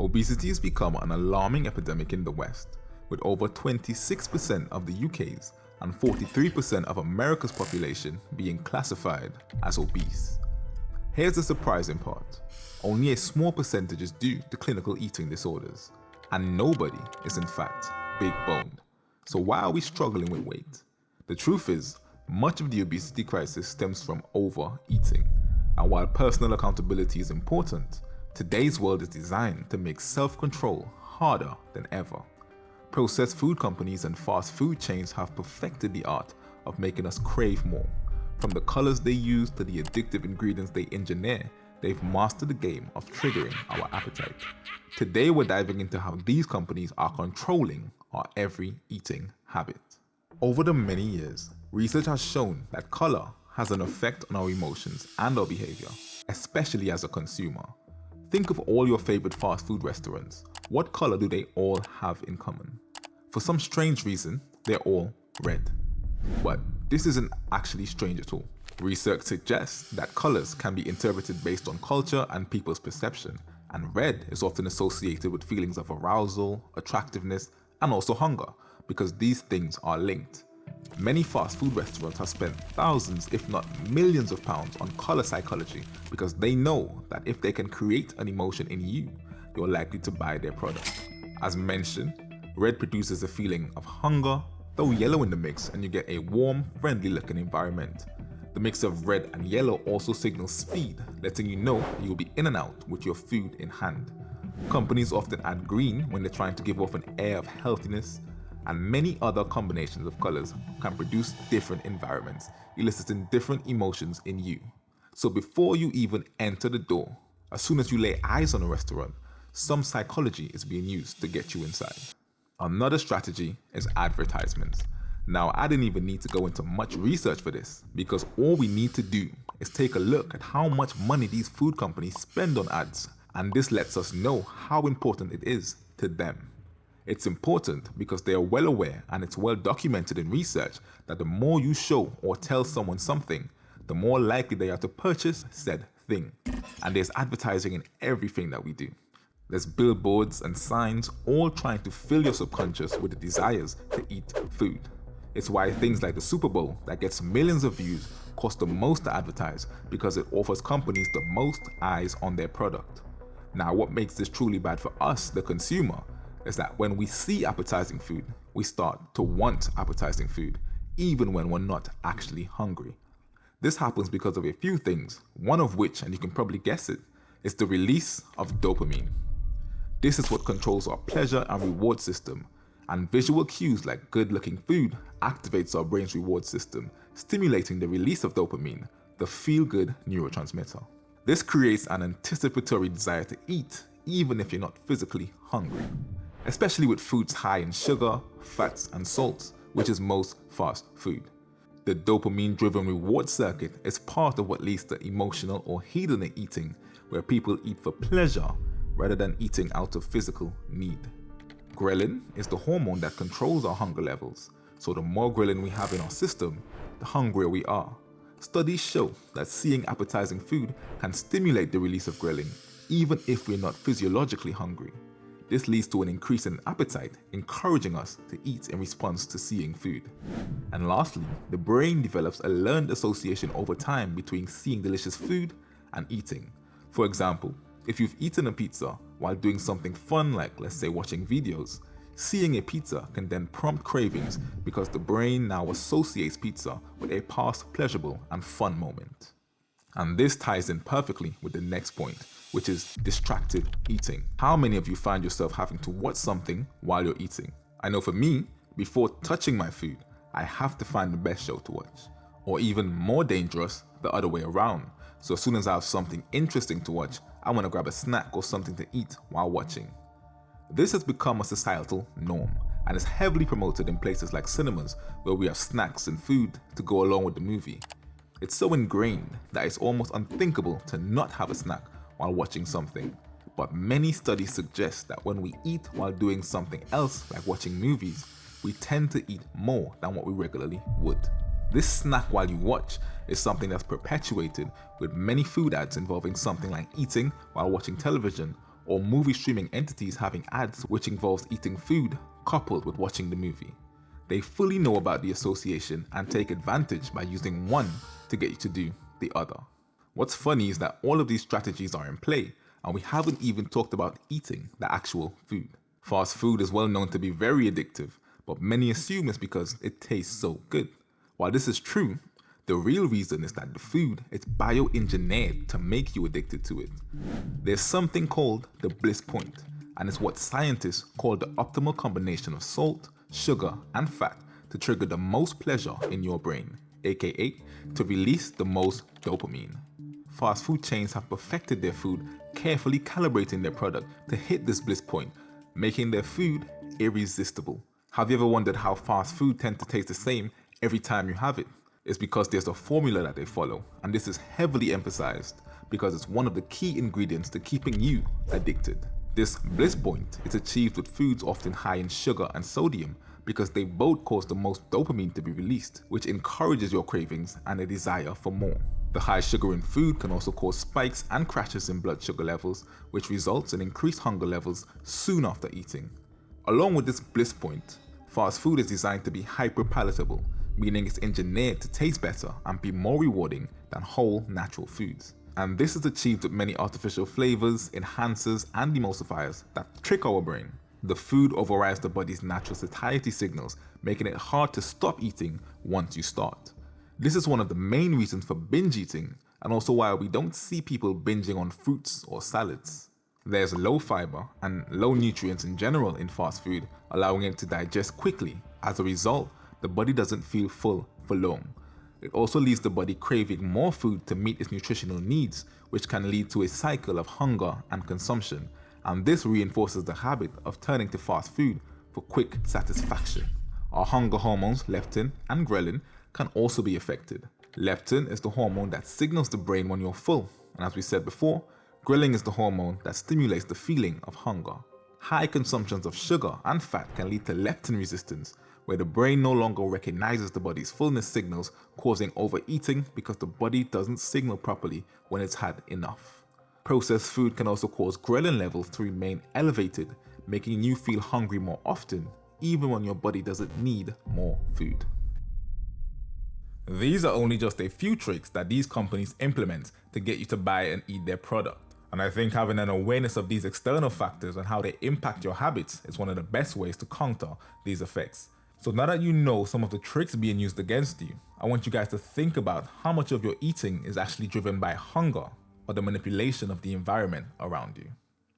Obesity has become an alarming epidemic in the West, with over 26% of the UK's and 43% of America's population being classified as obese. Here's the surprising part. Only a small percentage is due to clinical eating disorders, and nobody is in fact big-boned. So why are we struggling with weight? The truth is, much of the obesity crisis stems from overeating, and while personal accountability is important, today's world is designed to make self-control harder than ever. Processed food companies and fast food chains have perfected the art of making us crave more. From the colors they use to the addictive ingredients they engineer, they've mastered the game of triggering our appetite. Today we're diving into how these companies are controlling our every eating habit. Over the many years, research has shown that color has an effect on our emotions and our behavior, especially as a consumer. Think of all your favorite fast food restaurants. What color do they all have in common? For some strange reason, they're all red. But this isn't actually strange at all. Research suggests that colors can be interpreted based on culture and people's perception, and red is often associated with feelings of arousal, attractiveness, and also hunger, because these things are linked. Many fast food restaurants have spent thousands, if not millions of pounds on color psychology because they know that if they can create an emotion in you, you're likely to buy their product. As mentioned, red produces a feeling of hunger, throw yellow in the mix and you get a warm, friendly looking environment. The mix of red and yellow also signals speed, letting you know you'll be in and out with your food in hand. Companies often add green when they're trying to give off an air of healthiness, and many other combinations of colors can produce different environments, eliciting different emotions in you. So before you even enter the door, as soon as you lay eyes on a restaurant, some psychology is being used to get you inside. Another strategy is advertisements. Now, I didn't even need to go into much research for this, because all we need to do is take a look at how much money these food companies spend on ads, and this lets us know how important it is to them. It's important because they are well aware, and it's well documented in research, that the more you show or tell someone something, the more likely they are to purchase said thing. And there's advertising in everything that we do. There's billboards and signs all trying to fill your subconscious with the desires to eat food. It's why things like the Super Bowl that gets millions of views cost the most to advertise, because it offers companies the most eyes on their product. Now, what makes this truly bad for us, the consumer, is that when we see appetizing food, we start to want appetizing food, even when we're not actually hungry. This happens because of a few things, one of which, and you can probably guess it, is the release of dopamine. This is what controls our pleasure and reward system, and visual cues like good-looking food activates our brain's reward system, stimulating the release of dopamine, the feel-good neurotransmitter. This creates an anticipatory desire to eat, even if you're not physically hungry, especially with foods high in sugar, fats, and salts, which is most fast food. The dopamine-driven reward circuit is part of what leads to emotional or hedonic eating, where people eat for pleasure rather than eating out of physical need. Ghrelin is the hormone that controls our hunger levels, so the more ghrelin we have in our system, the hungrier we are. Studies show that seeing appetizing food can stimulate the release of ghrelin, even if we're not physiologically hungry. This leads to an increase in appetite, encouraging us to eat in response to seeing food. And lastly, the brain develops a learned association over time between seeing delicious food and eating. For example, if you've eaten a pizza while doing something fun like, let's say, watching videos, seeing a pizza can then prompt cravings because the brain now associates pizza with a past pleasurable and fun moment. And this ties in perfectly with the next point, which is distracted eating. How many of you find yourself having to watch something while you're eating? I know for me, before touching my food, I have to find the best show to watch. Or even more dangerous, the other way around. So as soon as I have something interesting to watch, I want to grab a snack or something to eat while watching. This has become a societal norm and is heavily promoted in places like cinemas, where we have snacks and food to go along with the movie. It's so ingrained that it's almost unthinkable to not have a snack while watching something. But many studies suggest that when we eat while doing something else, like watching movies, we tend to eat more than what we regularly would. This snack while you watch is something that's perpetuated with many food ads involving something like eating while watching television, or movie streaming entities having ads which involves eating food coupled with watching the movie. They fully know about the association and take advantage by using one to get you to do the other. What's funny is that all of these strategies are in play, and we haven't even talked about eating the actual food. Fast food is well known to be very addictive, but many assume it's because it tastes so good. While this is true, the real reason is that the food is bioengineered to make you addicted to it. There's something called the bliss point, and it's what scientists call the optimal combination of salt, sugar, and fat to trigger the most pleasure in your brain, aka to release the most dopamine. Fast food chains have perfected their food, carefully calibrating their product to hit this bliss point, making their food irresistible. Have you ever wondered how fast food tends to taste the same every time you have it? It's because there's a formula that they follow, and this is heavily emphasized because it's one of the key ingredients to keeping you addicted. This bliss point is achieved with foods often high in sugar and sodium because they both cause the most dopamine to be released, which encourages your cravings and a desire for more. The high sugar in food can also cause spikes and crashes in blood sugar levels, which results in increased hunger levels soon after eating. Along with this bliss point, fast food is designed to be hyper-palatable, meaning it's engineered to taste better and be more rewarding than whole natural foods. And this is achieved with many artificial flavors, enhancers, and emulsifiers that trick our brain. The food overrides the body's natural satiety signals, making it hard to stop eating once you start. This is one of the main reasons for binge eating, and also why we don't see people binging on fruits or salads. There's low fiber and low nutrients in general in fast food, allowing it to digest quickly. As a result, the body doesn't feel full for long. It also leaves the body craving more food to meet its nutritional needs, which can lead to a cycle of hunger and consumption, and this reinforces the habit of turning to fast food for quick satisfaction. Our hunger hormones, leptin and ghrelin, can also be affected. Leptin is the hormone that signals the brain when you're full, and as we said before, ghrelin is the hormone that stimulates the feeling of hunger. High consumptions of sugar and fat can lead to leptin resistance, where the brain no longer recognizes the body's fullness signals, causing overeating because the body doesn't signal properly when it's had enough. Processed food can also cause ghrelin levels to remain elevated, making you feel hungry more often, even when your body doesn't need more food. These are only just a few tricks that these companies implement to get you to buy and eat their product. And I think having an awareness of these external factors and how they impact your habits is one of the best ways to counter these effects. So now that you know some of the tricks being used against you, I want you guys to think about how much of your eating is actually driven by hunger or the manipulation of the environment around you.